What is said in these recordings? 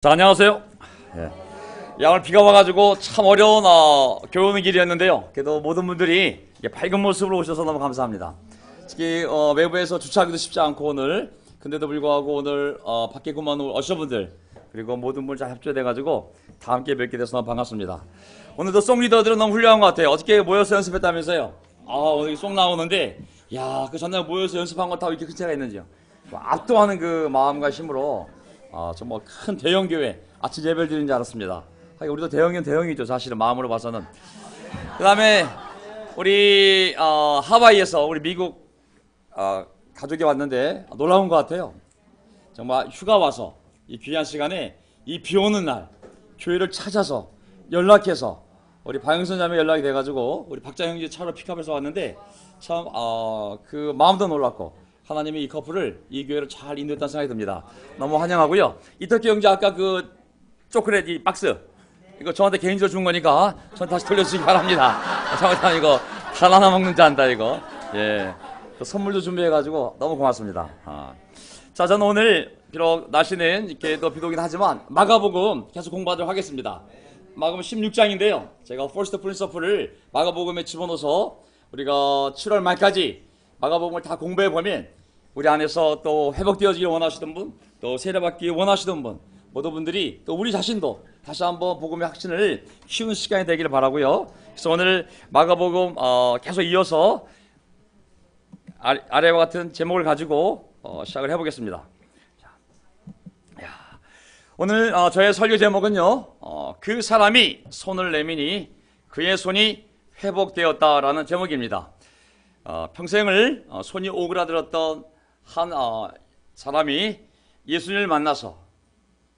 자, 안녕하세요. 예. 오늘 비가 와가지고 참 어려운 교훈의 길이었는데요. 그래도 모든 분들이 밝은 모습으로 오셔서 너무 감사합니다. 특히 외부에서 주차하기도 쉽지 않고 오늘 근데도 불구하고 오늘 밖에 근무하는 어셔분들 그리고 모든 분들 잘 협조돼가지고 다 함께 뵙게 돼서 너무 반갑습니다. 오늘도 송 리더들은 너무 훌륭한 것 같아요. 어저께 모여서 연습했다면서요. 오늘 송 나오는데 그 전날 모여서 연습한 거 다 이렇게 큰 차이가 있는지요. 압도하는 그 마음과 힘으로 정말 큰 대형교회 아침 예배를 드리는 줄 알았습니다. 우리도 대형이면 대형이죠. 사실은 마음으로 봐서는. 그 다음에 우리 하와이에서 우리 미국 가족이 왔는데 놀라운 것 같아요. 정말 휴가 와서 이 귀한 시간에 이 비 오는 날 교회를 찾아서 연락해서 우리 박영선 자매 연락이 돼가지고 우리 박자 형제 차로 픽업해서 왔는데 참 그 마음도 놀랐고 하나님이 이 커플을 이 교회를 잘 인도했다는 생각이 듭니다. 너무 환영하고요. 이터키 형제 아까 그 초콜릿 이 박스 이거 저한테 개인적으로 준 거니까 전 다시 돌려주시기 바랍니다. 잠깐 이거 단 하나 먹는 줄 안다 이거. 예, 또 선물도 준비해가지고 너무 고맙습니다. 자, 저는 오늘 비록 날씨는 이렇게 또 비도 오긴 하지만 마가복음 계속 공부하도록 하겠습니다. 마가복음 16장인데요. 제가 퍼스트 프린서플을 마가복음에 집어넣어서 우리가 7월 말까지 마가복음을 다 공부해 보면 우리 안에서 또 회복되어지길 원하시던 분, 또 세례받기 원하시던 분, 모든 분들이 또 우리 자신도 다시 한번 복음의 확신을 키우는 시간이 되기를 바라고요. 그래서 오늘 마가복음 계속 이어서 아래와 같은 제목을 가지고 시작을 해보겠습니다. 오늘 저의 설교 제목은요, 그 사람이 손을 내미니 그의 손이 회복되었다라는 제목입니다. 평생을 손이 오그라들었던 한 사람이 예수님을 만나서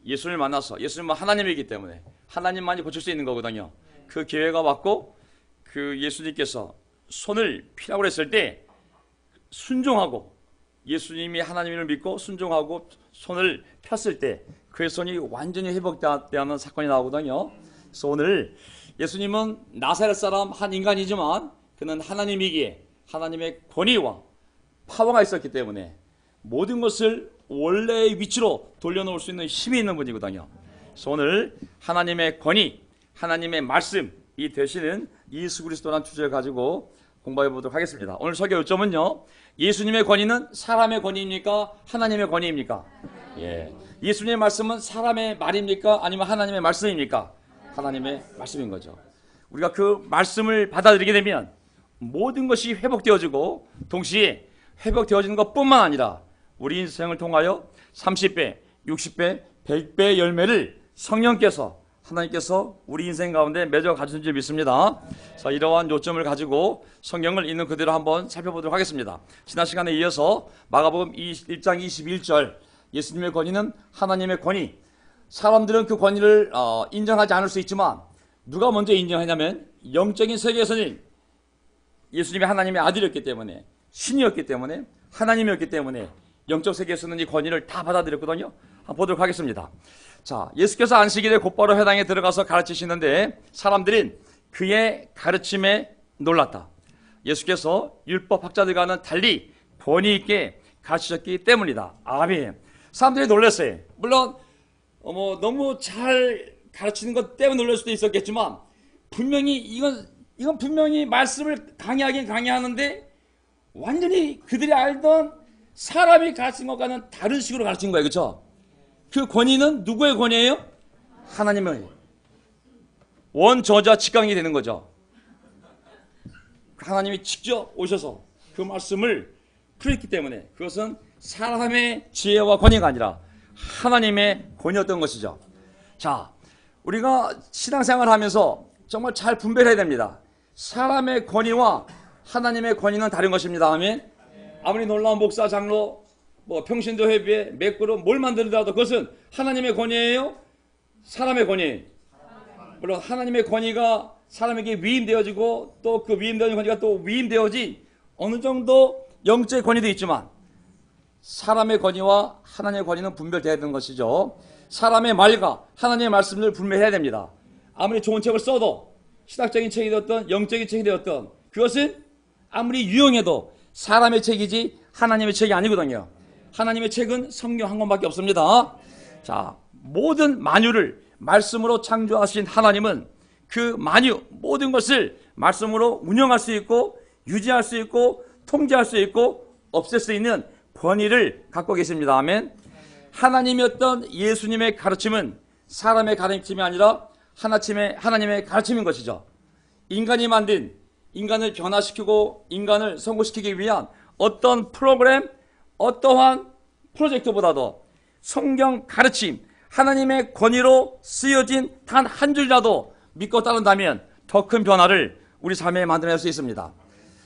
예수님은 하나님이기 때문에 하나님만이 고칠 수 있는 거거든요. 그 기회가 왔고 그 예수님께서 손을 피라고 했을 때 순종하고 예수님이 하나님을 믿고 순종하고 손을 폈을 때 그의 손이 완전히 회복되는 사건이 나오거든요. 그래서 오늘 예수님은 나사렛 사람 한 인간이지만 그는 하나님이기에 하나님의 권위와 파워가 있었기 때문에 모든 것을 원래의 위치로 돌려놓을 수 있는 힘이 있는 분이거든요. 그래서 오늘 하나님의 권위, 하나님의 말씀이 되시는 예수 그리스도라는 주제를 가지고 공부해 보도록 하겠습니다. 오늘 설교 요점은요, 예수님의 권위는 사람의 권위입니까? 하나님의 권위입니까? 예수님의 말씀은 사람의 말입니까? 아니면 하나님의 말씀입니까? 하나님의 말씀인 거죠. 우리가 그 말씀을 받아들이게 되면 모든 것이 회복되어지고 동시에 회복되어지는 것뿐만 아니라 우리 인생을 통하여 30배, 60배, 100배의 열매를 성령께서 하나님께서 우리 인생 가운데 맺어 가주신 줄 믿습니다. 자, 이러한 요점을 가지고 성경을 있는 그대로 한번 살펴보도록 하겠습니다. 지난 시간에 이어서 마가복음 1장 21절 예수님의 권위는 하나님의 권위. 사람들은 그 권위를 인정하지 않을 수 있지만 누가 먼저 인정하냐면 영적인 세계에서는 예수님이 하나님의 아들이었기 때문에 신이었기 때문에 하나님이었기 때문에 영적 세계에서는 이 권위를 다 받아들였거든요. 한번 보도록 하겠습니다. 자, 예수께서 안식일에 곧바로 회당에 들어가서 가르치시는데 사람들은 그의 가르침에 놀랐다. 예수께서 율법 학자들과는 달리 권위 있게 가르치셨기 때문이다. 아멘. 사람들이 놀랐어요. 물론 너무 잘 가르치는 것 때문에 놀랄 수도 있었겠지만 분명히 이건 분명히 말씀을 강의하긴 강의하는데 완전히 그들이 알던 사람이 가르친 것과는 다른 식으로 가르친 거예요. 그렇죠? 그 권위는 누구의 권위예요? 하나님의 원저자 직강이 되는 거죠. 하나님이 직접 오셔서 그 말씀을 풀었기 때문에 그것은 사람의 지혜와 권위가 아니라 하나님의 권위였던 것이죠. 자, 우리가 신앙생활을 하면서 정말 잘 분별해야 됩니다. 사람의 권위와 하나님의 권위는 다른 것입니다. 아멘. 아무리 놀라운 목사, 장로, 평신도 회비에 매꾸로 뭘 만들더라도 그것은 하나님의 권위예요? 사람의 권위예요? 물론 하나님의 권위가 사람에게 위임되어지고 또 그 위임되어진 권위가 또 위임되어지 어느 정도 영적인 권위도 있지만 사람의 권위와 하나님의 권위는 분별되어야 되는 것이죠. 사람의 말과 하나님의 말씀을 분별해야 됩니다. 아무리 좋은 책을 써도 신학적인 책이 되었던 영적인 책이 되었던 그것은 아무리 유용해도 사람의 책이지 하나님의 책이 아니거든요. 하나님의 책은 성경 한 권밖에 없습니다. 자, 모든 만유를 말씀으로 창조하신 하나님은 그 만유 모든 것을 말씀으로 운영할 수 있고 유지할 수 있고 통제할 수 있고 없앨 수 있는 권위를 갖고 계십니다. 아멘. 하나님이었던 예수님의 가르침은 사람의 가르침이 아니라 하나님의 가르침인 것이죠. 인간이 만든, 인간을 변화시키고 인간을 성공시키기 위한 어떤 프로그램, 어떠한 프로젝트보다도 성경 가르침, 하나님의 권위로 쓰여진 단 한 줄이라도 믿고 따른다면 더 큰 변화를 우리 삶에 만들어낼 수 있습니다.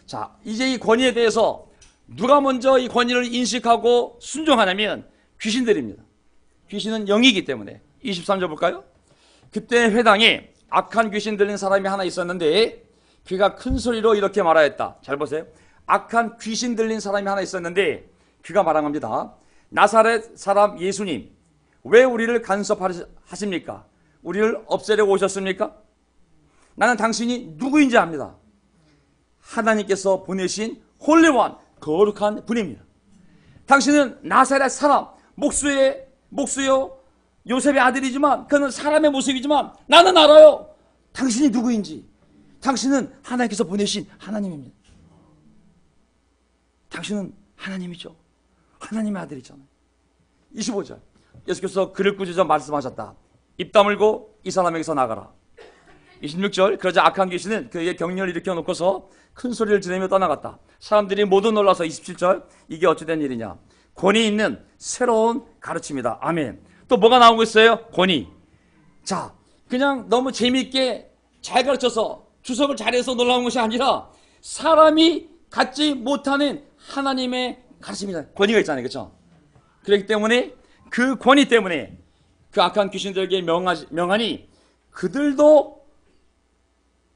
자, 이제 이 권위에 대해서 누가 먼저 이 권위를 인식하고 순종하냐면 귀신들입니다. 귀신은 영이기 때문에. 23절 볼까요? 그때 회당에 악한 귀신 들린 사람이 하나 있었는데 그가 큰 소리로 이렇게 말하였다. 잘 보세요. 악한 귀신 들린 사람이 하나 있었는데 그가 말한 겁니다. 나사렛 사람 예수님, 왜 우리를 간섭하십니까? 우리를 없애려고 오셨습니까? 나는 당신이 누구인지 압니다. 하나님께서 보내신 홀리원, 거룩한 분입니다. 당신은 나사렛 사람, 목수요 요셉의 아들이지만 그는 사람의 모습이지만 나는 알아요. 당신이 누구인지. 당신은 하나님께서 보내신 하나님입니다. 당신은 하나님이죠. 하나님의 아들이잖아요. 25절 예수께서 그를 꾸짖어 말씀하셨다. 입 다물고 이 사람에게서 나가라. 26절 그러자 악한 귀신은 그에게 격려를 일으켜 놓고서 큰 소리를 지르며 떠나갔다. 사람들이 모두 놀라서 27절 이게 어찌된 일이냐. 권위 있는 새로운 가르침이다. 아멘. 또 뭐가 나오고 있어요? 권위. 자, 그냥 너무 재미있게 잘 가르쳐서 주석을 잘해서 놀라운 것이 아니라 사람이 갖지 못하는 하나님의 가르침이다. 권위가 있잖아요. 그렇죠? 그렇기 때문에 그 권위 때문에 그 악한 귀신들에게 명하니 그들도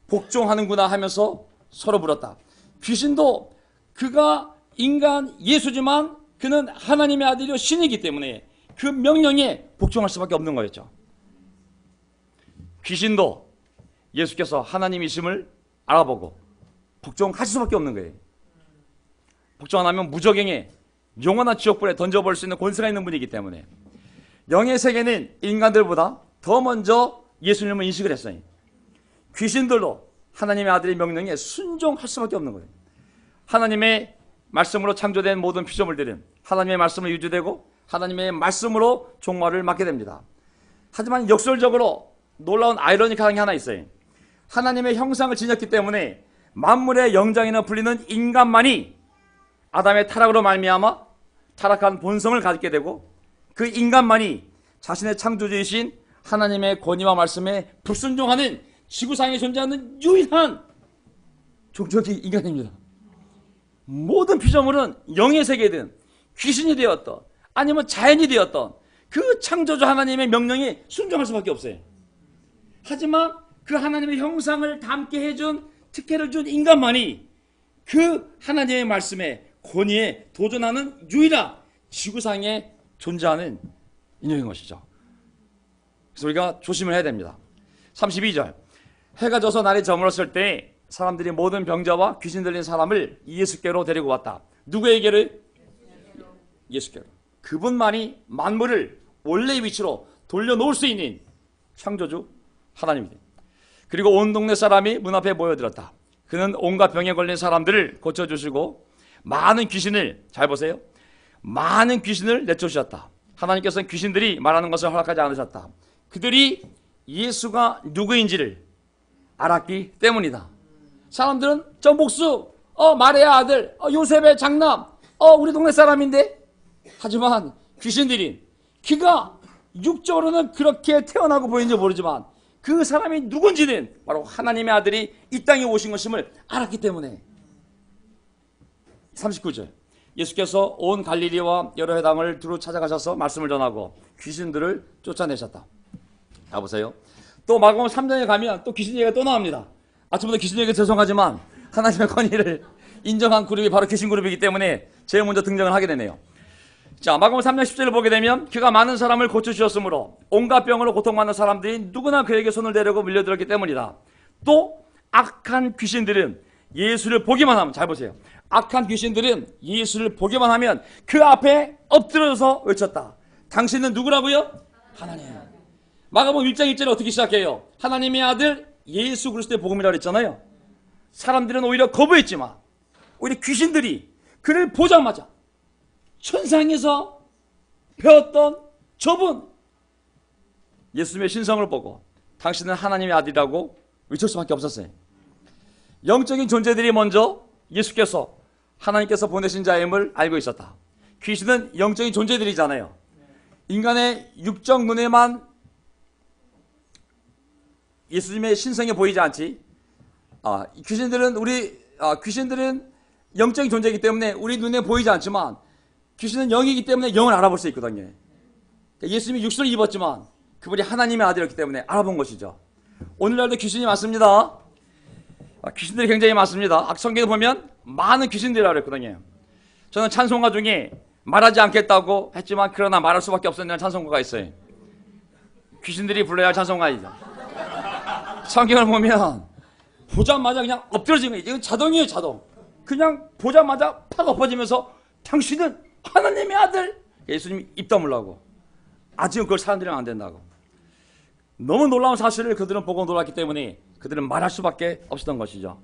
복종하는구나 하면서 서로 물었다. 귀신도 그가 인간 예수지만 그는 하나님의 아들이요 신이기 때문에 그 명령에 복종할 수밖에 없는 거였죠. 귀신도 예수께서 하나님이심을 알아보고 복종할 수밖에 없는 거예요. 복종 안 하면 무적행에 영원한 지옥불에 던져버릴 수 있는 권세가 있는 분이기 때문에 영의 세계는 인간들보다 더 먼저 예수님을 인식을 했어요. 귀신들도 하나님의 아들의 명령에 순종할 수밖에 없는 거예요. 하나님의 말씀으로 창조된 모든 피조물들은 하나님의 말씀을 유지되고 하나님의 말씀으로 종말을 맞게 됩니다. 하지만 역설적으로 놀라운 아이러니한 게 하나 있어요. 하나님의 형상을 지녔기 때문에 만물의 영장이나 불리는 인간만이 아담의 타락으로 말미암아 타락한 본성을 가지게 되고 그 인간만이 자신의 창조주이신 하나님의 권위와 말씀에 불순종하는 지구상에 존재하는 유일한 종족이 인간입니다. 모든 피조물은 영의 세계든 귀신이 되었던 아니면 자연이 되었던 그 창조주 하나님의 명령에 순종할 수밖에 없어요. 하지만 그 하나님의 형상을 담게 해준 특혜를 준 인간만이 그 하나님의 말씀에 권위에 도전하는 유일한 지구상에 존재하는 인형인 것이죠. 그래서 우리가 조심을 해야 됩니다. 32절 해가 져서 날이 저물었을 때 사람들이 모든 병자와 귀신 들린 사람을 예수께로 데리고 왔다. 누구에게로? 예수께로. 그분만이 만물을 원래의 위치로 돌려놓을 수 있는 창조주 하나님이다. 그리고 온 동네 사람이 문 앞에 모여들었다. 그는 온갖 병에 걸린 사람들을 고쳐주시고 많은 귀신을, 잘 보세요, 많은 귀신을 내쫓으셨다. 하나님께서는 귀신들이 말하는 것을 허락하지 않으셨다. 그들이 예수가 누구인지를 알았기 때문이다. 사람들은 저 목수, 마리아 아들, 요셉의 장남, 우리 동네 사람인데, 하지만 귀신들이 그가 육적으로는 그렇게 태어나고 보이는지 모르지만 그 사람이 누군지는 바로 하나님의 아들이 이 땅에 오신 것임을 알았기 때문에. 39절 예수께서 온 갈릴리와 여러 회당을 두루 찾아가셔서 말씀을 전하고 귀신들을 쫓아내셨다. 자 보세요. 또 마가복음 3장에 가면 또 귀신 얘기가 또 나옵니다. 아침부터 귀신 얘기 죄송하지만 하나님의 권위를 인정한 그룹이 바로 귀신 그룹이기 때문에 제일 먼저 등장을 하게 되네요. 자, 마가복음 3장 10절을 보게 되면 그가 많은 사람을 고쳐주셨으므로 온갖 병으로 고통받는 사람들이 누구나 그에게 손을 대려고 밀려들었기 때문이다. 또 악한 귀신들은 예수를 보기만 하면, 잘 보세요, 악한 귀신들은 예수를 보기만 하면 그 앞에 엎드려서 외쳤다. 당신은 누구라고요? 하나님. 마가복음 1장 1절에 어떻게 시작해요? 하나님의 아들 예수 그리스도의 복음이라고 했잖아요. 사람들은 오히려 거부했지만 오히려 귀신들이 그를 보자마자 천상에서 배웠던 저분 예수님의 신성을 보고 당신은 하나님의 아들이라고 외칠 수밖에 없었어요. 영적인 존재들이 먼저 예수께서 하나님께서 보내신 자임을 알고 있었다. 귀신은 영적인 존재들이잖아요. 인간의 육적 눈에만 예수님의 신성이 보이지 않지. 귀신들은 영적인 존재이기 때문에 우리 눈에 보이지 않지만 귀신은 영이기 때문에 영을 알아볼 수 있거든요. 예수님이 육신을 입었지만 그분이 하나님의 아들이었기 때문에 알아본 것이죠. 오늘날도 귀신이 많습니다. 귀신들이 굉장히 많습니다. 성경에 보면 많은 귀신들이라고 그랬거든요. 저는 찬송가 중에 말하지 않겠다고 했지만 그러나 말할 수밖에 없었는 찬송가가 있어요. 귀신들이 불러야 할 찬송가이죠. 성경을 보면 보자마자 그냥 엎드러지는 거예요. 이건 자동이에요, 자동. 그냥 보자마자 팍 엎어지면서 당신은 하나님의 아들. 예수님이 입 다물라고. 아직은 그걸 사람들이 하면 안 된다고. 너무 놀라운 사실을 그들은 보고 놀랐기 때문에 그들은 말할 수밖에 없었던 것이죠.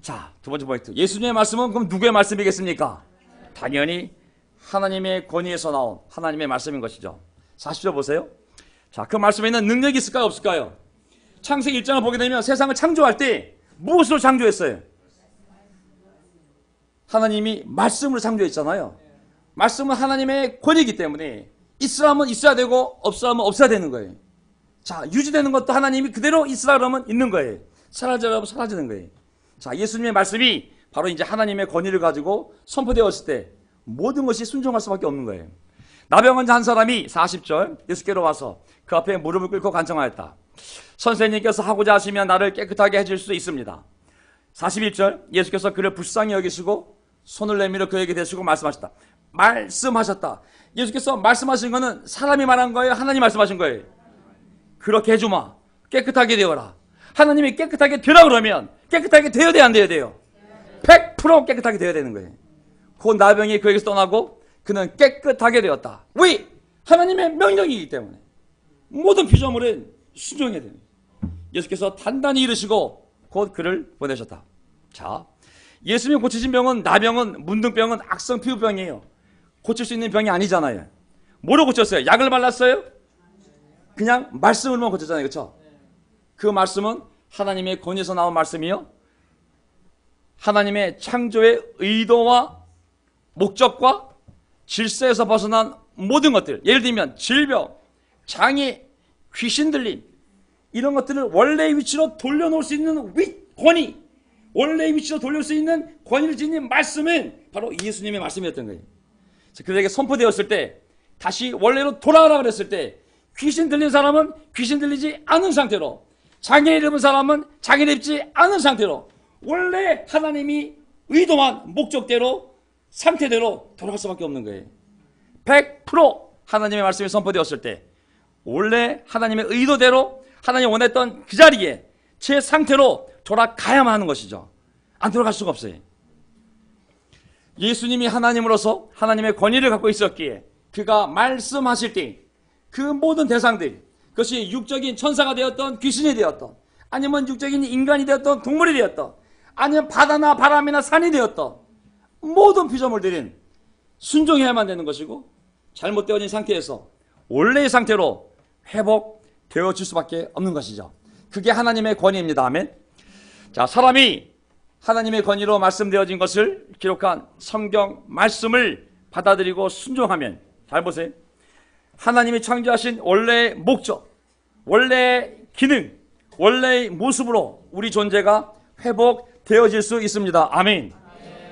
자, 두 번째 포인트. 예수님의 말씀은 그럼 누구의 말씀이겠습니까? 당연히 하나님의 권위에서 나온 하나님의 말씀인 것이죠. 40절 보세요. 자, 그 말씀에는 능력이 있을까요, 없을까요? 창세기 1장을 보게 되면 세상을 창조할 때 무엇으로 창조했어요? 하나님이 말씀으로 창조했잖아요. 말씀은 하나님의 권위이기 때문에 있으라면 있어야 되고 없으라면 없어야 되는 거예요. 자, 유지되는 것도 하나님이 그대로 있으라 그러면 있는 거예요. 사라지라면 사라지는 거예요. 자, 예수님의 말씀이 바로 이제 하나님의 권위를 가지고 선포되었을 때 모든 것이 순종할 수밖에 없는 거예요. 나병 환자 한 사람이 40절 예수께로 와서 그 앞에 무릎을 꿇고 간청하였다. 선생님께서 하고자 하시면 나를 깨끗하게 해줄 수 있습니다. 41절 예수께서 그를 불쌍히 여기시고 손을 내밀어 그에게 대시고 말씀하셨다. 말씀하셨다. 예수께서 말씀하신 거는 사람이 말한 거예요? 하나님 말씀하신 거예요? 그렇게 해주마. 깨끗하게 되어라. 하나님이 깨끗하게 되라 그러면 깨끗하게 되어야 돼, 안 되어야 돼요? 100% 깨끗하게 되어야 되는 거예요. 그 나병이 그에게서 떠나고 그는 깨끗하게 되었다. 왜? 하나님의 명령이기 때문에. 모든 피조물은 순종해야 됩니다. 예수께서 단단히 이르시고 곧 그를 보내셨다. 자, 예수님이 고치신 병은 나병은 문둥병은 악성 피부병이에요. 고칠 수 있는 병이 아니잖아요. 뭐로 고쳤어요? 약을 발랐어요? 그냥 말씀으로만 고쳤잖아요. 그렇죠? 그 말씀은 하나님의 권위에서 나온 말씀이요. 하나님의 창조의 의도와 목적과 질서에서 벗어난 모든 것들, 예를 들면 질병, 장애, 귀신 들림, 이런 것들을 원래의 위치로 돌려놓을 수 있는 권위, 원래의 위치로 돌릴 수 있는 권위를 지닌 말씀은 바로 예수님의 말씀이었던 거예요. 그들에게 선포되었을 때 다시 원래로 돌아가라 그랬을 때 귀신 들린 사람은 귀신 들리지 않은 상태로, 장애를 입은 사람은 장애를 입지 않은 상태로 원래 하나님이 의도한 목적대로 상태대로 돌아갈 수밖에 없는 거예요. 100% 하나님의 말씀이 선포되었을 때 원래 하나님의 의도대로 하나님이 원했던 그 자리에 제 상태로 돌아가야만 하는 것이죠. 안 돌아갈 수가 없어요. 예수님이 하나님으로서 하나님의 권위를 갖고 있었기에 그가 말씀하실 때 그 모든 대상들, 그것이 육적인 천사가 되었던 귀신이 되었던, 아니면 육적인 인간이 되었던 동물이 되었던, 아니면 바다나 바람이나 산이 되었던 모든 피조물들은 순종해야만 되는 것이고 잘못되어진 상태에서 원래의 상태로 회복되어질 수밖에 없는 것이죠. 그게 하나님의 권위입니다. 아멘. 자, 사람이 하나님의 권위로 말씀되어진 것을 기록한 성경 말씀을 받아들이고 순종하면, 잘 보세요. 하나님이 창조하신 원래의 목적, 원래의 기능, 원래의 모습으로 우리 존재가 회복되어질 수 있습니다. 아멘.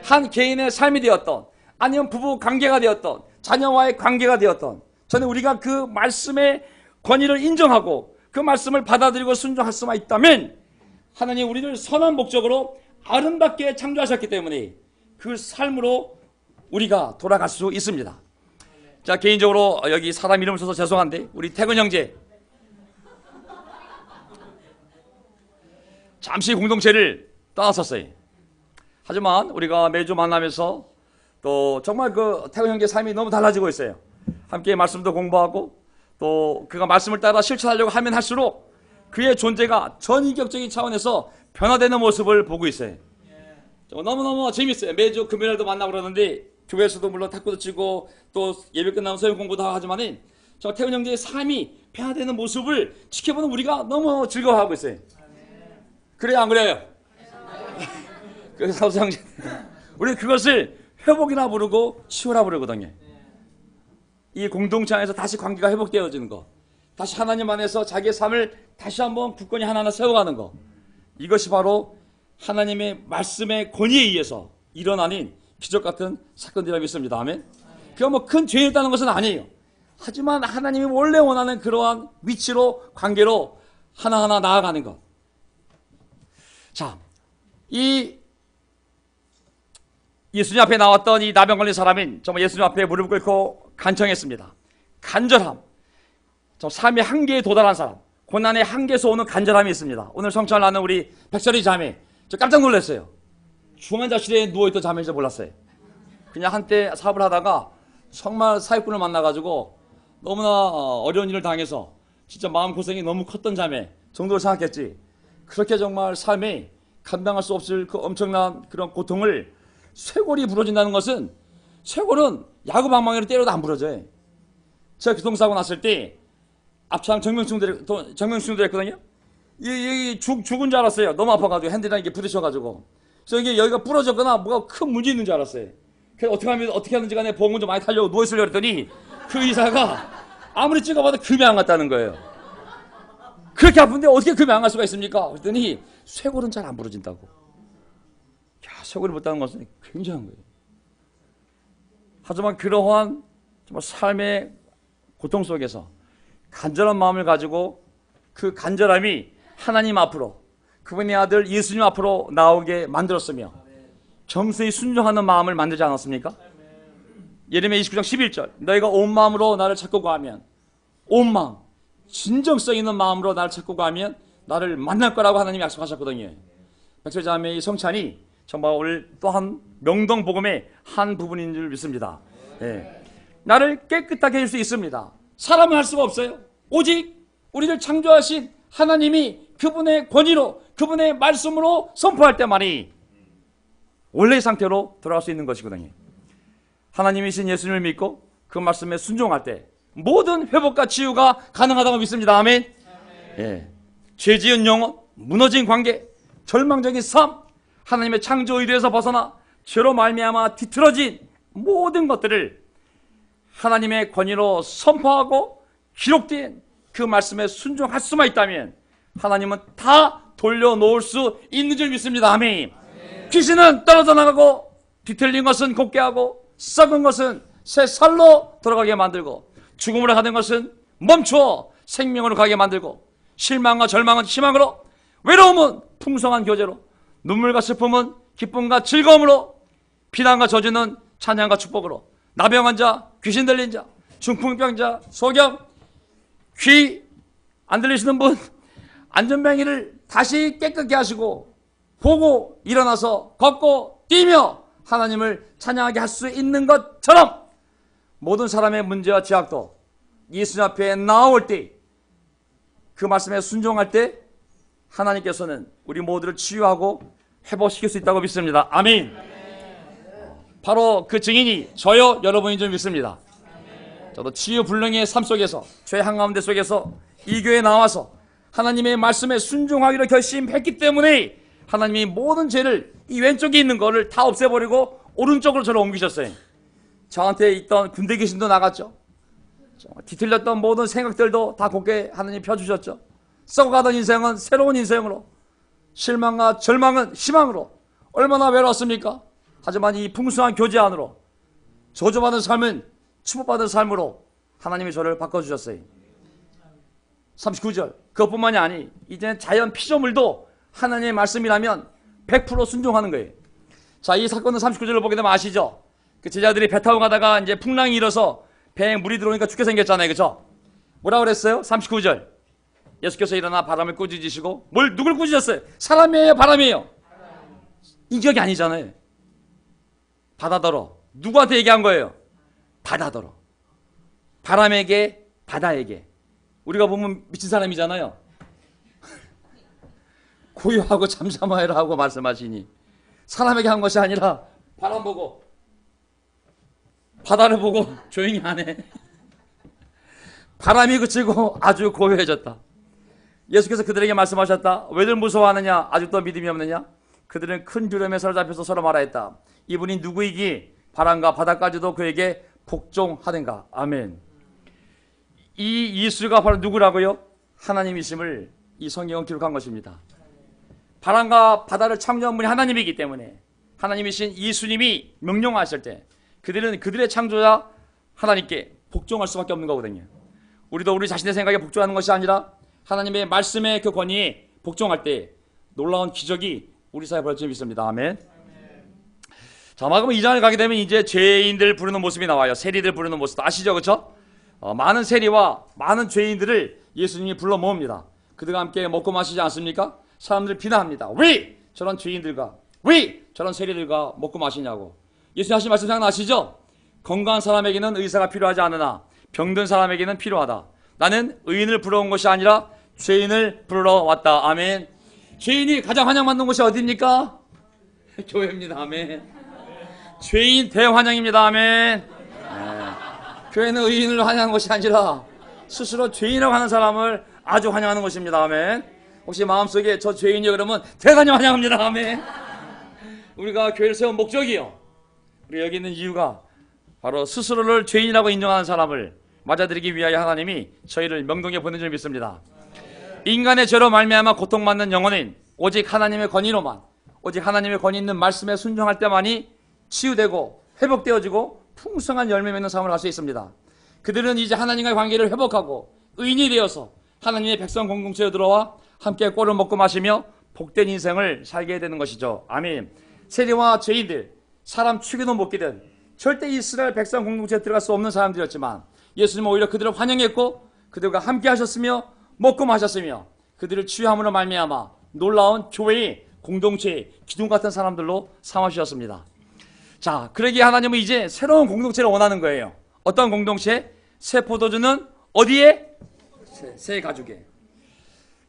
한 개인의 삶이 되었던, 아니면 부부 관계가 되었던, 자녀와의 관계가 되었던, 저는 우리가 그 말씀의 권위를 인정하고 그 말씀을 받아들이고 순종할 수만 있다면 하나님 우리를 선한 목적으로 아름답게 창조하셨기 때문에 그 삶으로 우리가 돌아갈 수 있습니다. 자, 개인적으로 여기 사람 이름을 써서 죄송한데 우리 태근 형제 잠시 공동체를 떠났었어요. 하지만 우리가 매주 만나면서 또 정말 그 태근 형제 삶이 너무 달라지고 있어요. 함께 말씀도 공부하고 또 그가 말씀을 따라 실천하려고 하면 할수록 그의 존재가 전인격적인 차원에서 변화되는 모습을 보고 있어요. 너무너무 재밌어요. 매주 금요일도 만나고 그러는데 교회에서도 물론 탁구도 치고 또 예배 끝나면 서영 공부도 하지만 저 태훈 형제의 삶이 변화되는 모습을 지켜보는 우리가 너무 즐거워하고 있어요. 그래요, 안 그래요? 그래서 사우스 형제 우리는 그것을 회복이라 부르고 치유라 부르거든요. 이 공동체 안에서 다시 관계가 회복되어지는 거, 다시 하나님 안에서 자기의 삶을 다시 한번 굳건히 하나하나 세워가는 거, 이것이 바로 하나님의 말씀의 권위에 의해서 일어나는 기적 같은 사건이라고 믿습니다. 아멘. 그가 뭐 큰 죄였다는 것은 아니에요. 하지만 하나님이 원래 원하는 그러한 위치로 관계로 하나하나 나아가는 것. 자, 이 예수님 앞에 나왔던 이 나병 걸린 사람은 정말 예수님 앞에 무릎 꿇고 간청했습니다. 간절함, 저 삶의 한계에 도달한 사람, 고난의 한계에서 오는 간절함이 있습니다. 오늘 성찬을 하는 우리 백설이 자매, 저 깜짝 놀랐어요. 중환자실에 누워있던 자매인 줄 몰랐어요. 그냥 한때 사업을 하다가 정말 사역꾼을 만나가지고 너무나 어려운 일을 당해서 진짜 마음고생이 너무 컸던 자매 정도를 생각했지, 그렇게 정말 삶에 감당할 수 없을 그 엄청난 그런 고통을 쇄골이 부러진다는 것은, 쇄골은 야구 방망이로 때려도 안 부러져요. 제가 교통사고 났을 때 앞차랑 정면충돌 했거든요. 이 죽은 줄 알았어요. 너무 아파가지고 핸들이랑 이게 부딪혀가지고. 그래서 이게 여기가 부러졌거나 뭐가 큰 문제 있는 줄 알았어요. 그래서 어떻게 하는지 간에 보험금 좀 많이 타려고 누워있으려고 했더니 그 의사가 아무리 찍어봐도 금이 안 갔다는 거예요. 그렇게 아픈데 어떻게 금이 안 갈 수가 있습니까? 그랬더니 쇄골은 잘 안 부러진다고. 야, 쇄골이 부러졌다는 것은 굉장한 거예요. 하지만 그러한 정말 삶의 고통 속에서 간절한 마음을 가지고 그 간절함이 하나님 앞으로, 그분의 아들 예수님 앞으로 나오게 만들었으며 겸손히 순종하는 마음을 만들지 않았습니까? 예레미야 29장 11절, 너희가 온 마음으로 나를 찾고 구하면, 온 마음, 진정성 있는 마음으로 나를 찾고 구하면 나를 만날 거라고 하나님이 약속하셨거든요. 백설자매의 성찬이 정말 오늘 또한 명동복음의 한 부분인 줄 믿습니다. 예. 나를 깨끗하게 해줄 수 있습니다. 사람은 할 수가 없어요. 오직 우리를 창조하신 하나님이 그분의 권위로, 그분의 말씀으로 선포할 때만이 원래의 상태로 돌아갈 수 있는 것이거든요. 하나님이신 예수님을 믿고 그 말씀에 순종할 때 모든 회복과 치유가 가능하다고 믿습니다. 아멘. 예. 죄 지은 영혼, 무너진 관계, 절망적인 삶, 하나님의 창조 의도에서 벗어나 죄로 말미암아 뒤틀어진 모든 것들을 하나님의 권위로 선포하고 기록된 그 말씀에 순종할 수만 있다면 하나님은 다 돌려놓을 수 있는 줄 믿습니다. 아멘. 귀신은 떨어져 나가고 뒤틀린 것은 곱게 하고 썩은 것은 새 살로 돌아가게 만들고 죽음으로 가는 것은 멈추어 생명으로 가게 만들고 실망과 절망은 희망으로, 외로움은 풍성한 교제로, 눈물과 슬픔은 기쁨과 즐거움으로, 비난과 저주는 찬양과 축복으로, 나병한 자, 귀신 들린 자, 중풍병자, 소경, 귀 안 들리시는 분 안전뱅이를 다시 깨끗게 하시고 보고 일어나서 걷고 뛰며 하나님을 찬양하게 할 수 있는 것처럼 모든 사람의 문제와 죄악도 예수님 앞에 나올 때, 그 말씀에 순종할 때 하나님께서는 우리 모두를 치유하고 회복시킬 수 있다고 믿습니다. 아멘. 바로 그 증인이 저요 여러분인 줄 믿습니다. 저도 치유불능의 삶 속에서, 죄 한가운데 속에서 이 교회에 나와서 하나님의 말씀에 순종하기로 결심했기 때문에 하나님이 모든 죄를, 이 왼쪽에 있는 거를 다 없애버리고 오른쪽으로 저를 옮기셨어요. 저한테 있던 군대 귀신도 나갔죠. 뒤틀렸던 모든 생각들도 다 곱게 하나님 펴주셨죠. 썩어가던 인생은 새로운 인생으로, 실망과 절망은 희망으로, 얼마나 외로웠습니까? 하지만 이 풍성한 교제 안으로, 저주받은 삶은 축복받은 삶으로 하나님이 저를 바꿔주셨어요. 39절, 그것뿐만이 아니 이제는 자연 피조물도 하나님의 말씀이라면 100% 순종하는 거예요. 자, 이 사건은 39절을 보게 되면 아시죠? 그 제자들이 배 타고 가다가 이제 풍랑이 일어서 배에 물이 들어오니까 죽게 생겼잖아요. 그렇죠? 뭐라 그랬어요? 39절, 예수께서 일어나 바람을 꾸짖으시고, 누굴 꾸짖었어요? 사람이에요, 바람이에요? 인격이 아니잖아요. 바다더러. 누구한테 얘기한 거예요? 바다더러. 바람에게 바다에게. 우리가 보면 미친 사람이잖아요. 고요하고 잠잠하여라 하고 말씀하시니 사람에게 한 것이 아니라 바람 보고 바다를 보고 조용히 하네. 바람이 그치고 아주 고요해졌다. 예수께서 그들에게 말씀하셨다. 왜들 무서워하느냐? 아직도 믿음이 없느냐? 그들은 큰 두려움에 사로잡혀서 서로 말하였다. 이분이 누구이기 바람과 바다까지도 그에게 복종하는가? 아멘. 이 예수가 바로 누구라고요? 하나님이심을 이 성경은 기록한 것입니다. 바람과 바다를 창조한 분이 하나님이기 때문에 하나님이신 예수님이 명령하실 때 그들은 그들의 창조자 하나님께 복종할 수밖에 없는 거거든요. 우리도 우리 자신의 생각에 복종하는 것이 아니라 하나님의 말씀의 그 권위에 복종할 때 놀라운 기적이 우리 사회에 벌어질 줄 믿습니다. 아멘. 자, 마가복음 2장을 가게 되면 이제 죄인들 부르는 모습이 나와요. 세리들 부르는 모습 아시죠? 그렇죠? 많은 세리와 많은 죄인들을 예수님이 불러 모읍니다. 그들과 함께 먹고 마시지 않습니까? 사람들을 비난합니다. 왜 저런 죄인들과 왜 저런 세리들과 먹고 마시냐고. 예수님 하신 말씀 생각나시죠? 건강한 사람에게는 의사가 필요하지 않으나 병든 사람에게는 필요하다. 나는 의인을 불러온 것이 아니라 죄인을 부르러 왔다. 아멘. 죄인이 가장 환영받는 곳이 어디입니까? 교회입니다. 아멘. 죄인 대환영입니다. 아멘. 교회는 의인을 환영하는 것이 아니라 스스로 죄인이라고 하는 사람을 아주 환영하는 것입니다. 아멘. 혹시 마음속에 저 죄인이요 그러면 대단히 환영합니다. 아멘. 우리가 교회를 세운 목적이요, 우리 여기 있는 이유가 바로 스스로를 죄인이라고 인정하는 사람을 맞아들이기 위하여 하나님이 저희를 명동에 보낸 줄 믿습니다. 인간의 죄로 말미암아 고통받는 영혼은 오직 하나님의 권위로만, 오직 하나님의 권위 있는 말씀에 순종할 때만이 치유되고 회복되어지고 풍성한 열매 맺는 삶을 할 수 있습니다. 그들은 이제 하나님과의 관계를 회복하고 의인이 되어서 하나님의 백성 공동체에 들어와 함께 꼴을 먹고 마시며 복된 인생을 살게 되는 것이죠. 아멘. 세리와 죄인들, 사람 축에도 못 끼든 절대 이스라엘 백성 공동체에 들어갈 수 없는 사람들이었지만 예수님은 오히려 그들을 환영했고 그들과 함께 하셨으며 먹고 마셨으며 그들을 치유함으로 말미암아 놀라운 교회의 공동체의 기둥 같은 사람들로 삼아주셨습니다. 자, 그러기에 하나님은 이제 새로운 공동체를 원하는 거예요. 어떤 공동체? 새 포도주는 어디에? 새 가죽에.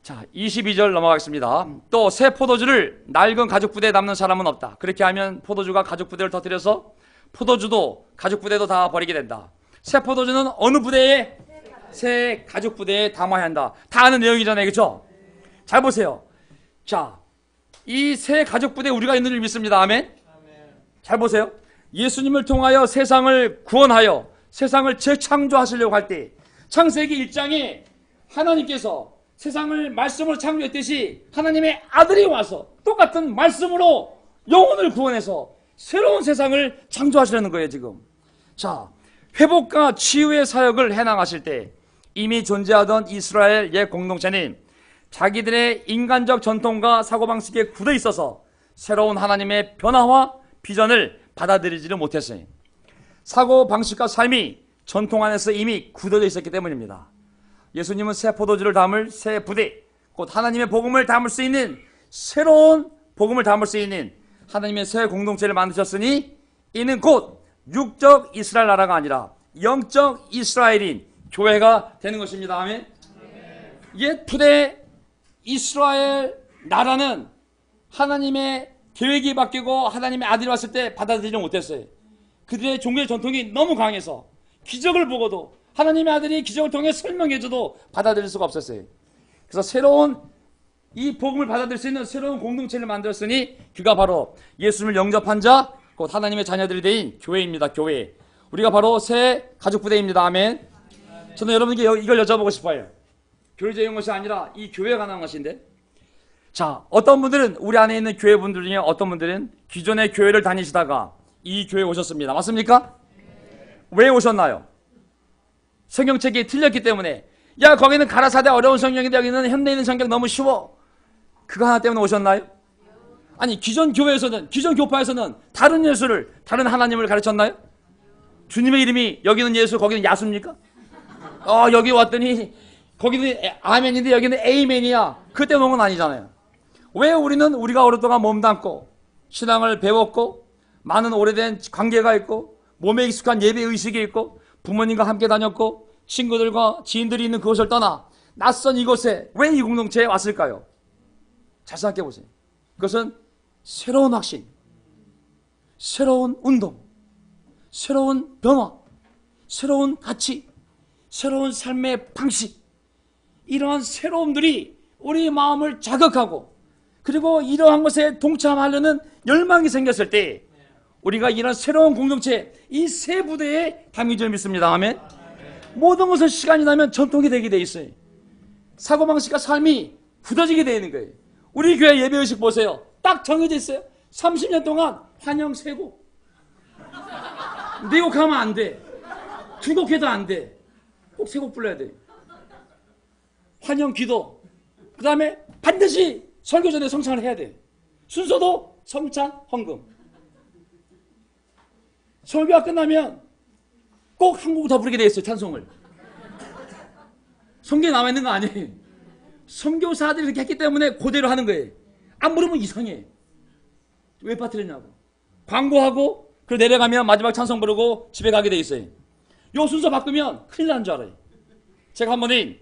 자, 22절 넘어가겠습니다. 또 새 포도주를 낡은 가죽 부대에 담는 사람은 없다. 그렇게 하면 포도주가 가죽 부대를 터뜨려서 포도주도 가죽 부대도 다 버리게 된다. 새 포도주는 어느 부대에? 새 가죽 부대에 담아야 한다. 다 아는 내용이잖아요. 그렇죠? 잘 보세요. 자, 이 새 가죽 부대에 우리가 있는 줄 믿습니다. 아멘. 잘 보세요. 예수님을 통하여 세상을 구원하여 세상을 재창조하시려고 할 때 창세기 1장에 하나님께서 세상을 말씀으로 창조했듯이 하나님의 아들이 와서 똑같은 말씀으로 영혼을 구원해서 새로운 세상을 창조하시려는 거예요. 지금. 자, 회복과 치유의 사역을 해나가실 때 이미 존재하던 이스라엘 옛 공동체는 자기들의 인간적 전통과 사고방식에 굳어 있어서 새로운 하나님의 변화와 비전을 받아들이지를 못했어요. 사고방식과 삶이 전통 안에서 이미 굳어져 있었기 때문입니다. 예수님은 새 포도주를 담을 새 부대, 곧 하나님의 복음을 담을 수 있는 새로운 복음을 담을 수 있는 하나님의 새 공동체를 만드셨으니 이는 곧 육적 이스라엘 나라가 아니라 영적 이스라엘인 교회가 되는 것입니다. 아멘. 옛 부대 이스라엘 나라는 하나님의 계획이 바뀌고 하나님의 아들이 왔을 때 받아들이지 못했어요. 그들의 종교의 전통이 너무 강해서 기적을 보고도 하나님의 아들이 기적을 통해 설명해줘도 받아들일 수가 없었어요. 그래서 새로운 이 복음을 받아들일 수 있는 새로운 공동체를 만들었으니 그가 바로 예수님을 영접한 자, 곧 하나님의 자녀들이 된 교회입니다. 교회. 우리가 바로 새 가족부대입니다. 아멘. 저는 여러분께 이걸 여쭤보고 싶어요. 교회 제한 것이 아니라 이 교회가 관한 것인데, 자, 어떤 분들은 우리 안에 있는 교회 분들 중에 어떤 분들은 기존의 교회를 다니시다가 이 교회에 오셨습니다. 맞습니까? 왜 오셨나요? 성경책이 틀렸기 때문에. 야, 거기는 가라사대 어려운 성경인데 여기는 현대에 있는 성경 너무 쉬워. 그거 하나 때문에 오셨나요? 아니, 기존 교회에서는, 기존 교파에서는 다른 예수를, 다른 하나님을 가르쳤나요? 주님의 이름이 여기는 예수, 거기는 야수입니까? 여기 왔더니 거기는 아멘인데 여기는 에이멘이야. 그때 놓은 건 아니잖아요. 왜 우리는 우리가 오랫동안 몸담고 신앙을 배웠고 많은 오래된 관계가 있고 몸에 익숙한 예배 의식이 있고 부모님과 함께 다녔고 친구들과 지인들이 있는 그곳을 떠나 낯선 이곳에 왜 이 공동체에 왔을까요? 잘 생각해 보세요. 그것은 새로운 확신, 새로운 운동, 새로운 변화, 새로운 가치, 새로운 삶의 방식, 이러한 새로움들이 우리 마음을 자극하고 그리고 이러한 것에 동참하려는 열망이 생겼을 때 우리가 이런 새로운 공동체, 이 새 부대에 담긴 줄 믿습니다. 아멘. 모든 것은 시간이 나면 전통이 되게 돼 있어요. 사고방식과 삶이 굳어지게 되어 있는 거예요. 우리 교회 예배의식 보세요. 딱 정해져 있어요. 30년 동안 환영 세곡. 네 곡 하면 안 돼. 두 곡 해도 안 돼. 꼭 세 곡 불러야 돼. 환영 기도. 그 다음에 반드시 설교 전에 성찬을 해야 돼. 순서도 성찬, 헌금. 설교가 끝나면 꼭 한 곡 더 부르게 돼 있어요. 찬송을. 성경에 나와 있는 거 아니에요. 선교사들이 그렇게 했기 때문에 그대로 하는 거예요. 안 부르면 이상해. 왜 빠뜨렸냐고. 광고하고 그리고 내려가면 마지막 찬송 부르고 집에 가게 돼 있어요. 요 순서 바꾸면 큰일 나는 줄 알아요. 제가 한 번은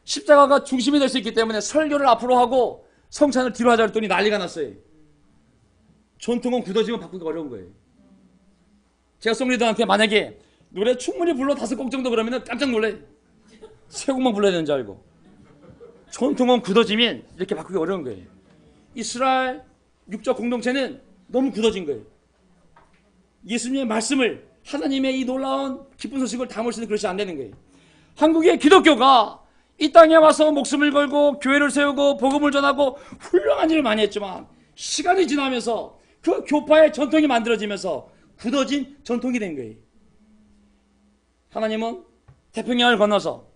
십자가가 중심이 될 수 있기 때문에 설교를 앞으로 하고 성찬을 뒤로 하자 했더니 난리가 났어요. 전통은 굳어지면 바꾸기가 어려운 거예요. 제가 송리더한테 만약에 노래 충분히 불러 5곡 정도 그러면 깜짝 놀래. 3곡만 불러야 되는 줄 알고. 전통은 굳어지면 이렇게 바꾸기 어려운 거예요. 이스라엘 육적 공동체는 너무 굳어진 거예요. 예수님의 말씀을, 하나님의 이 놀라운 기쁜 소식을 담을 수 있는 그릇이 안 되는 거예요. 한국의 기독교가 이 땅에 와서 목숨을 걸고 교회를 세우고 복음을 전하고 훌륭한 일을 많이 했지만 시간이 지나면서 그 교파의 전통이 만들어지면서 굳어진 전통이 된 거예요. 하나님은 태평양을 건너서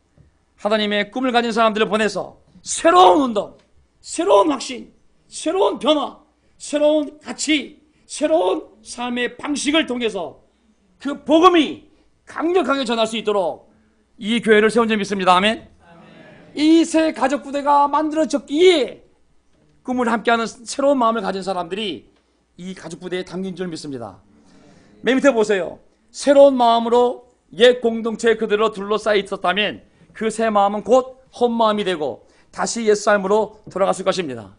하나님의 꿈을 가진 사람들을 보내서 새로운 운동, 새로운 확신, 새로운 변화, 새로운 가치, 새로운 삶의 방식을 통해서 그 복음이 강력하게 전할 수 있도록 이 교회를 세운 줄 믿습니다. 아멘. 이 새 가족 부대가 만들어졌기에 꿈을 함께하는 새로운 마음을 가진 사람들이 이 가족 부대에 담긴 줄 믿습니다. 맨 밑에 보세요. 새로운 마음으로 옛 공동체 그대로 둘러싸여 있었다면 그 새 마음은 곧 헛마음이 되고 다시 옛삶으로 돌아갔을 것입니다.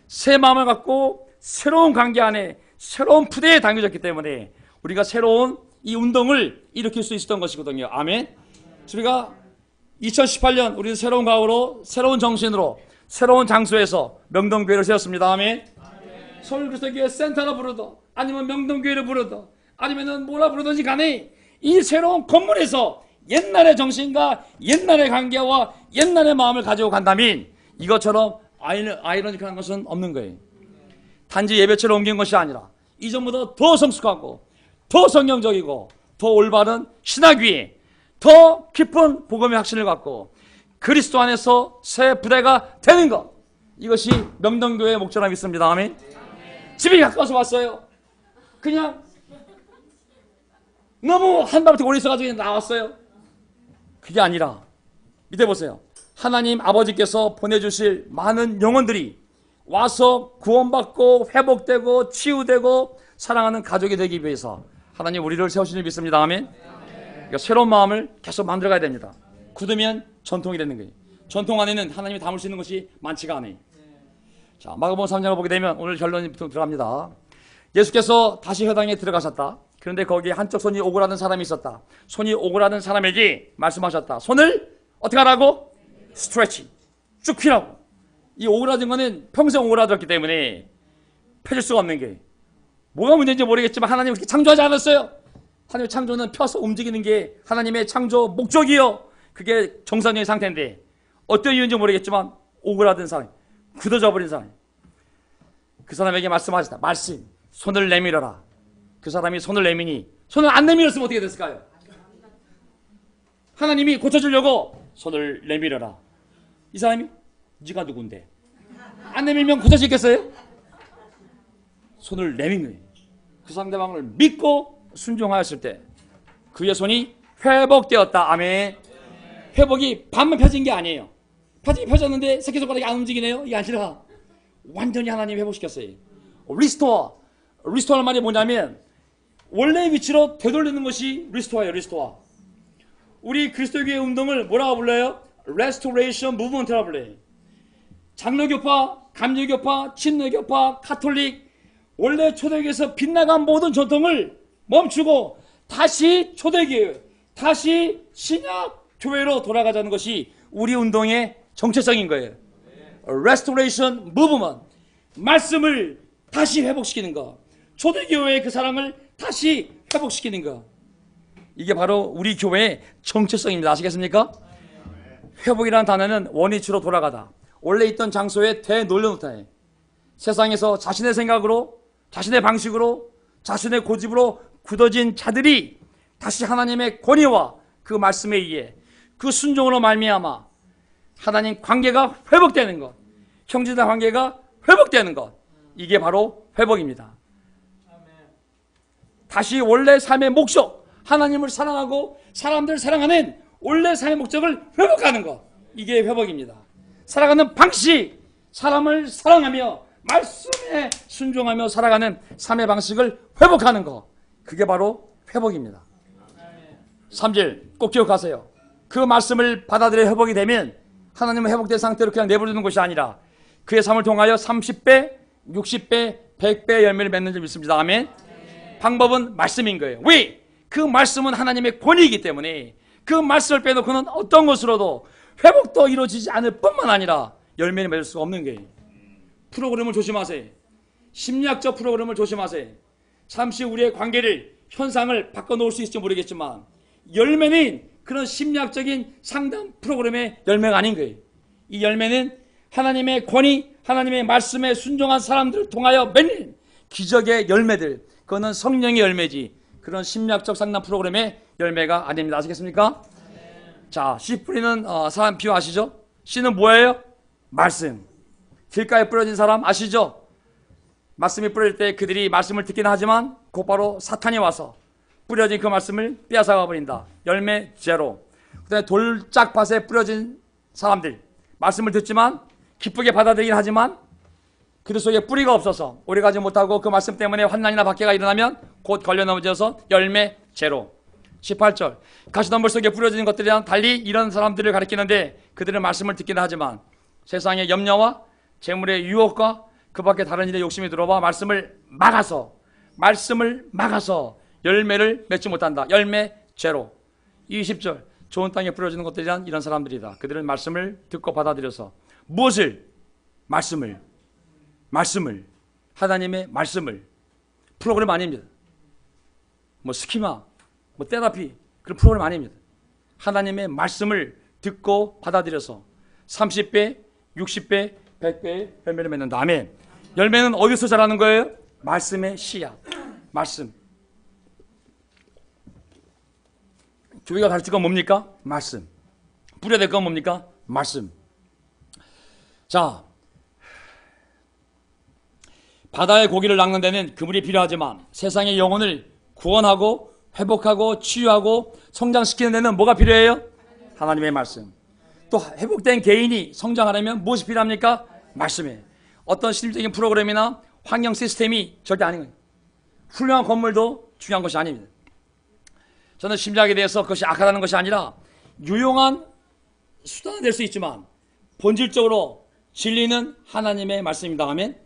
새 마음을 갖고 새로운 관계 안에 새로운 부대에 담겨졌기 때문에 우리가 새로운 이 운동을 일으킬 수 있었던 것이거든요. 아멘. 우리가 2018년 우리는 새로운 각오로 새로운 정신으로 새로운 장소에서 명동교회를 세웠습니다. 아멘. 서울그리스도교회 센터로 부르든 아니면 명동교회를 부르든 아니면 뭐라 부르든지 간에 이 새로운 건물에서 옛날의 정신과 옛날의 관계와 옛날의 마음을 가지고 간다면 이것처럼 아이러니컬한 것은 없는 거예요. 단지 예배처럼 옮긴 것이 아니라 이전보다 더 성숙하고 더 성경적이고 더 올바른 신학 위에 더 깊은 복음의 확신을 갖고 그리스도 안에서 새 부대가 되는 것, 이것이 명동교회의 목표라 믿습니다. 아멘. 집이 가까워서 왔어요. 그냥 너무 한밤부터 오래 있어가지고 그냥 나왔어요. 그게 아니라 밑에 보세요. 하나님 아버지께서 보내주실 많은 영혼들이 와서 구원받고 회복되고 치유되고 사랑하는 가족이 되기 위해서 하나님 우리를 세우신 줄 믿습니다. 아멘. 그러니까 새로운 마음을 계속 만들어가야 됩니다. 굳으면 전통이 되는 거예요. 전통 안에는 하나님이 담을 수 있는 것이 많지가 않아요. 자, 마가복음 3장을 보게 되면 오늘 결론부터 들어갑니다. 예수께서 다시 회당에 들어가셨다. 그런데 거기에 한쪽 손이 오그라든 사람이 있었다. 손이 오그라든 사람에게 말씀하셨다. 손을 어떻게 하라고? 스트레칭. 쭉 펴라고. 이 오그라든 거는 평생 오그라들었기 때문에 펴질 수가 없는 게 뭐가 문제인지 모르겠지만 하나님은 그렇게 창조하지 않았어요. 하나님의 창조는 펴서 움직이는 게 하나님의 창조 목적이요. 그게 정상적인 상태인데 어떤 이유인지 모르겠지만 오그라든 사람, 굳어져 버린 사람, 그 사람에게 말씀하셨다. 말씀, 손을 내밀어라. 그 사람이 손을 내미니 손을 안 내밀었으면 어떻게 됐을까요? 하나님이 고쳐주려고 손을 내밀어라. 이 사람이 네가 누군데? 안 내밀면 고쳐지겠어요? 손을 내민 거예요. 그 상대방을 믿고 순종하였을 때 그의 손이 회복되었다. 아멘. 회복이 반만 펴진 게 아니에요. 펴졌는데 새끼손가락이 안 움직이네요. 이게 아니라 완전히 하나님이 회복시켰어요. 리스토어는 말이 뭐냐면 원래의 위치로 되돌리는 것이 리스토어예요. 리스토어. 우리 그리스도교회 운동을 뭐라고 불러요? Restoration Movement라고 불러요. 장로교파, 감리교파, 침례교파, 가톨릭, 원래 초대교회에서 빗나간 모든 전통을 멈추고 다시 초대교회, 다시 신약 교회로 돌아가자는 것이 우리 운동의 정체성인 거예요. Restoration Movement, 말씀을 다시 회복시키는 것, 초대교회의 그 사랑을 다시 회복시키는 것, 이게 바로 우리 교회의 정체성입니다. 아시겠습니까? 회복이라는 단어는 원위치로 돌아가다, 원래 있던 장소에 되돌려놓다 해. 세상에서 자신의 생각으로, 자신의 방식으로, 자신의 고집으로 굳어진 자들이 다시 하나님의 권위와 그 말씀에 의해 그 순종으로 말미암아 하나님 관계가 회복되는 것, 형제자 관계가 회복되는 것, 이게 바로 회복입니다. 다시 원래 삶의 목적, 하나님을 사랑하고 사람들을 사랑하는 원래 삶의 목적을 회복하는 것, 이게 회복입니다. 살아가는 방식, 사람을 사랑하며 말씀에 순종하며 살아가는 삶의 방식을 회복하는 것, 그게 바로 회복입니다. 3절 꼭 기억하세요. 그 말씀을 받아들여 회복이 되면 하나님은 회복된 상태로 그냥 내버려두는 것이 아니라 그의 삶을 통하여 30배, 60배, 100배 열매를 맺는 줄 믿습니다. 아멘. 방법은 말씀인 거예요. 왜? 그 말씀은 하나님의 권위이기 때문에 그 말씀을 빼놓고는 어떤 것으로도 회복도 이루어지지 않을 뿐만 아니라 열매를 맺을 수가 없는 거예요. 프로그램을 조심하세요. 심리학적 프로그램을 조심하세요. 잠시 우리의 관계를, 현상을 바꿔놓을 수 있을지 모르겠지만 열매는 그런 심리학적인 상담 프로그램의 열매가 아닌 거예요. 이 열매는 하나님의 권위, 하나님의 말씀에 순종한 사람들을 통하여 맺는 기적의 열매들, 그거는 성령의 열매지 그런 심리학적 상담 프로그램의 열매가 아닙니다. 아시겠습니까? 자, 씨 뿌리는 사람 비유 아시죠? 씨는 뭐예요? 말씀. 길가에 뿌려진 사람 아시죠? 말씀이 뿌려질 때 그들이 말씀을 듣긴 하지만 곧바로 사탄이 와서 뿌려진 그 말씀을 빼앗아가 버린다. 열매 제로. 그다음에 돌짝밭에 뿌려진 사람들, 말씀을 듣지만 기쁘게 받아들이긴 하지만 그들 속에 뿌리가 없어서 오래가지 못하고 그 말씀 때문에 환난이나 박해가 일어나면 곧 걸려 넘어져서 열매 제로. 18절 가시덤불 속에 뿌려진 것들이랑 달리 이런 사람들을 가리키는데 그들은 말씀을 듣긴 하지만 세상의 염려와 재물의 유혹과 그 밖에 다른 일에 욕심이 들어와 말씀을 막아서 열매를 맺지 못한다. 열매 제로. 20절 좋은 땅에 뿌려지는 것들이란 이런 사람들이다. 그들은 말씀을 듣고 받아들여서 무엇을? 말씀을 하나님의 말씀을. 프로그램 아닙니다. 뭐 스키마, 뭐 테라피, 그런 프로그램 아닙니다. 하나님의 말씀을 듣고 받아들여서 30배, 60배, 100배의 열매를 맺는다. 아멘. 열매는 어디서 자라는 거예요? 말씀의 씨앗. 말씀. 교회가 가르칠 건 뭡니까? 말씀. 뿌려야 될 건 뭡니까? 말씀. 자, 바다의 고기를 낚는 데는 그물이 필요하지만 세상의 영혼을 구원하고 회복하고 치유하고 성장시키는 데는 뭐가 필요해요? 하나님의 말씀. 또 회복된 개인이 성장하려면 무엇이 필요합니까? 말씀이에요. 어떤 심리적인 프로그램이나 환경 시스템이 절대 아닌 거예요. 훌륭한 건물도 중요한 것이 아닙니다. 저는 심리학에 대해서 그것이 악하다는 것이 아니라 유용한 수단이 될 수 있지만 본질적으로 진리는 하나님의 말씀입니다. 아멘.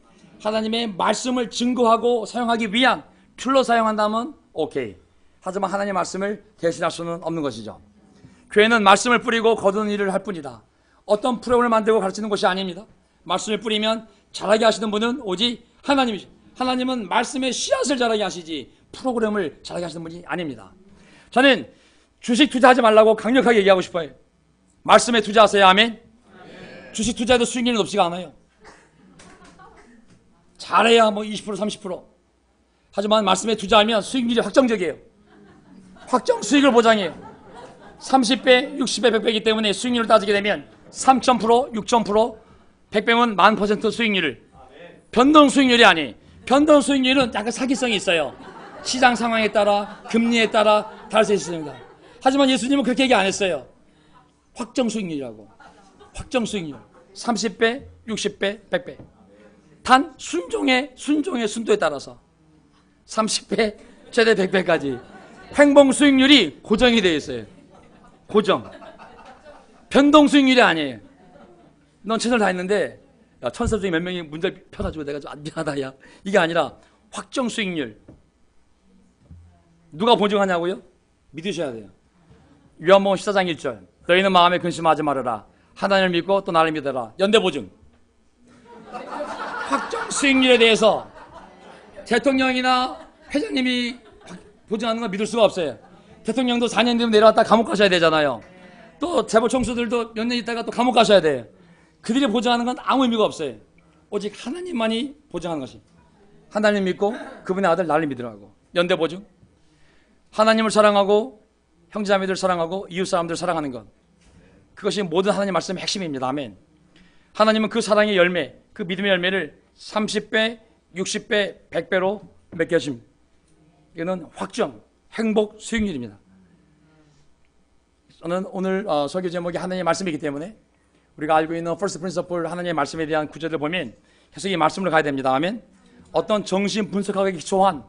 하나님의 말씀을 증거하고 사용하기 위한 툴로 사용한다면 오케이. 하지만 하나님의 말씀을 대신할 수는 없는 것이죠. 교회는 말씀을 뿌리고 거두는 일을 할 뿐이다. 어떤 프로그램을 만들고 가르치는 것이 아닙니다. 말씀을 뿌리면 자라게 하시는 분은 오직 하나님이죠. 하나님은 말씀의 씨앗을 자라게 하시지 프로그램을 자라게 하시는 분이 아닙니다. 저는 주식 투자하지 말라고 강력하게 얘기하고 싶어요. 말씀에 투자하세요. 아멘. 주식 투자해도 수익률이 높지가 않아요. 잘해야 뭐 20% 30%. 하지만 말씀에 투자하면 수익률이 확정적이에요. 확정 수익을 보장해요. 30배, 60배, 100배이기 때문에 수익률을 따지게 되면 3000%, 6000%, 100배면 1000% 수익률을. 변동 수익률이 아니에요. 변동 수익률은 약간 사기성이 있어요. 시장 상황에 따라, 금리에 따라 다를 수 있습니다. 하지만 예수님은 그렇게 얘기 안 했어요. 확정 수익률이라고. 확정 수익률. 30배, 60배, 100배. 단 순종의 순도에 따라서 30배, 최대 100배까지 행복 수익률이 고정이 되어 있어요. 고정. 변동 수익률이 아니에요. 넌 최선을 다했는데 야, 천사 중에 몇 명이 문제를 펴가지고 내가 좀 미안하다 야. 이게 아니라 확정 수익률. 누가 보증하냐고요? 믿으셔야 돼요. 요한복음 14장 1절. 너희는 마음에 근심하지 말아라. 하나님을 믿고 또 나를 믿어라. 연대 보증. 확정 수익률에 대해서 대통령이나 회장님이 보증하는 건 믿을 수가 없어요. 대통령도 4년 되면 내려왔다 감옥 가셔야 되잖아요. 또 재벌 총수들도 몇 년 있다가 또 감옥 가셔야 돼요. 그들이 보증하는 건 아무 의미가 없어요. 오직 하나님만이 보증하는 것이. 하나님 믿고 그분의 아들 나를 믿으라고. 연대 보증. 하나님을 사랑하고 형제자매들 사랑하고 이웃 사람들 사랑하는 것. 그것이 모든 하나님 말씀의 핵심입니다. 아멘. 하나님은 그 사랑의 열매, 그 믿음의 열매를 30배, 60배, 100배로 맺게 하십니다. 이거는 확정, 행복, 수익률입니다. 저는 오늘 설교 제목이 하나님의 말씀이기 때문에 우리가 알고 있는 First Principle 하나님의 말씀에 대한 구절을 보면 계속 이 말씀을 가야 됩니다. 아멘. 어떤 정신 분석학에 기초한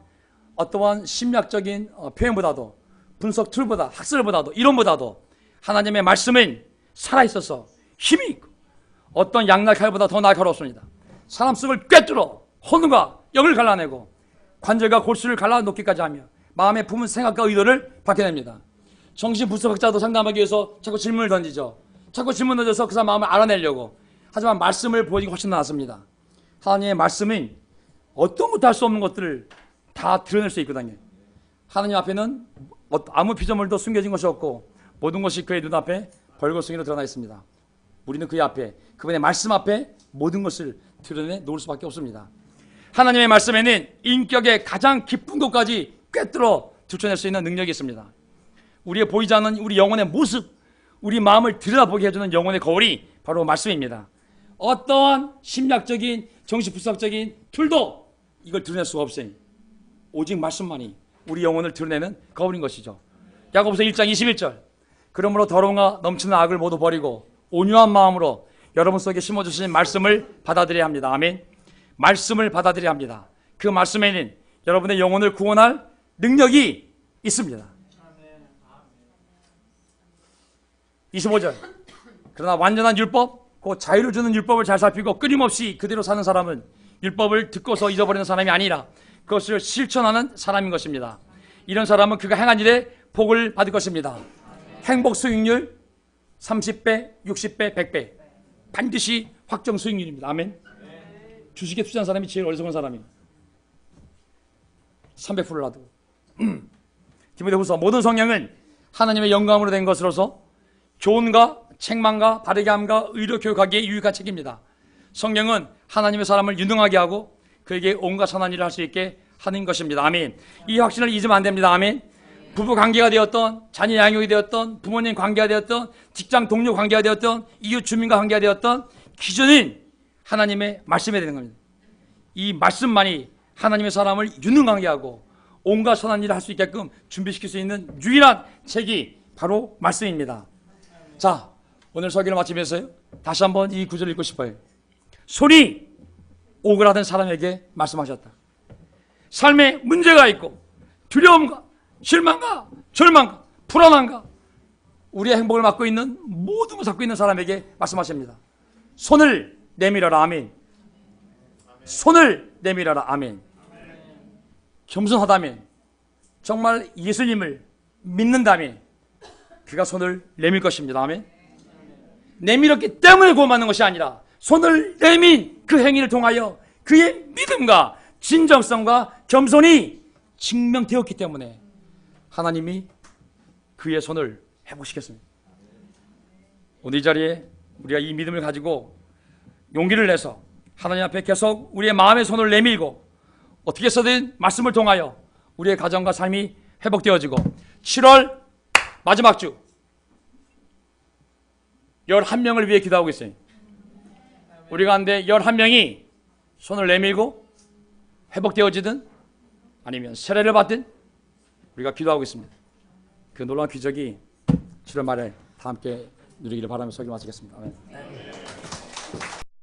어떠한 심리학적인 표현보다도 분석 툴보다 학설보다도 이론보다도 하나님의 말씀은 살아있어서 힘이 있고 어떤 양날칼보다 더 날카롭습니다. 사람 속을 꿰뚫어 혼과 영을 갈라내고 관절과 골수를 갈라놓기까지 하며 마음에 품은 생각과 의도를 밝혀냅니다. 정신 분석학자도 상담하기 위해서 자꾸 질문을 던지죠. 자꾸 질문 던져서 그 사람 마음을 알아내려고. 하지만 말씀을 보여주기 훨씬 더 낫습니다. 하나님의 말씀은 어떤 것도 할 수 없는 것들을 다 드러낼 수 있거든요. 하나님 앞에는 아무 피조물도 숨겨진 것이 없고 모든 것이 그의 눈앞에 벌거숭이로 드러나 있습니다. 우리는 그의 앞에, 그분의 말씀 앞에 모든 것을 드러내 놓을 수밖에 없습니다. 하나님의 말씀에는 인격의 가장 깊은 곳까지 꿰뚫어 들춰낼 수 있는 능력이 있습니다. 우리의 보이지 않는 우리 영혼의 모습, 우리 마음을 들여다보게 해주는 영혼의 거울이 바로 말씀입니다. 어떠한 심리학적인, 정신분석적인 툴도 이걸 드러낼 수가 없어요. 오직 말씀만이 우리 영혼을 드러내는 거울인 것이죠. 야고보서 1장 21절. 그러므로 더러움과 넘치는 악을 모두 버리고 온유한 마음으로 여러분 속에 심어주신 말씀을 받아들여야 합니다. 아멘. 말씀을 받아들여야 합니다. 그 말씀에는 여러분의 영혼을 구원할 능력이 있습니다. 25절. 그러나 완전한 율법, 그 자유를 주는 율법을 잘 살피고 끊임없이 그대로 사는 사람은 율법을 듣고서 잊어버리는 사람이 아니라 그것을 실천하는 사람인 것입니다. 이런 사람은 그가 행한 일에 복을 받을 것입니다. 행복 수익률 30배, 60배, 100배. 반드시 확정 수익률입니다. 아멘. 주식에 투자한 사람이 제일 어리석은 사람이에요. 300%를 놔두고. 디모데후서 모든 성경은 하나님의 영감으로 된 것으로서 교훈과 책망과 바르게 함과 의로 교육하기에 유익한 책입니다. 성경은 하나님의 사람을 유능하게 하고 그에게 온갖 선한 일을 할 수 있게 하는 것입니다. 아멘. 이 확신을 잊으면 안 됩니다. 아멘. 부부 관계가 되었던, 자녀 양육이 되었던, 부모님 관계가 되었던, 직장 동료 관계가 되었던, 이웃 주민과 관계가 되었던 기준은 하나님의 말씀이 되는 겁니다. 이 말씀만이 하나님의 사람을 유능하게 하고 온갖 선한 일을 할 수 있게끔 준비시킬 수 있는 유일한 책이 바로 말씀입니다. 자, 오늘 설교를 마치면서요, 다시 한번 이 구절을 읽고 싶어요. 손이 오그라든 사람에게 말씀하셨다. 삶에 문제가 있고 두려움과 실망과 절망과 불안함과 우리의 행복을 맡고 있는 모든 것을 갖고 있는 사람에게 말씀하십니다. 손을 내밀어라. 아멘. 손을 내밀어라. 아멘. 겸손하다면, 정말 예수님을 믿는다면 그가 손을 내밀 것입니다. 아멘. 내밀었기 때문에 구원받는 것이 아니라 손을 내민 그 행위를 통하여 그의 믿음과 진정성과 겸손이 증명되었기 때문에 하나님이 그의 손을 회복시켰습니다. 오늘 이 자리에 우리가 이 믿음을 가지고 용기를 내서 하나님 앞에 계속 우리의 마음의 손을 내밀고 어떻게 해서든 말씀을 통하여 우리의 가정과 삶이 회복되어지고 7월 마지막 주 11명을 위해 기도하고 있어요. 우리 가운데 11명이 손을 내밀고 회복되어지든 아니면 세례를 받든 우리가 기도하고 있습니다. 그 놀라운 기적이 7월 말에 다 함께 누리기를 바라며 설교 마치겠습니다. 아멘.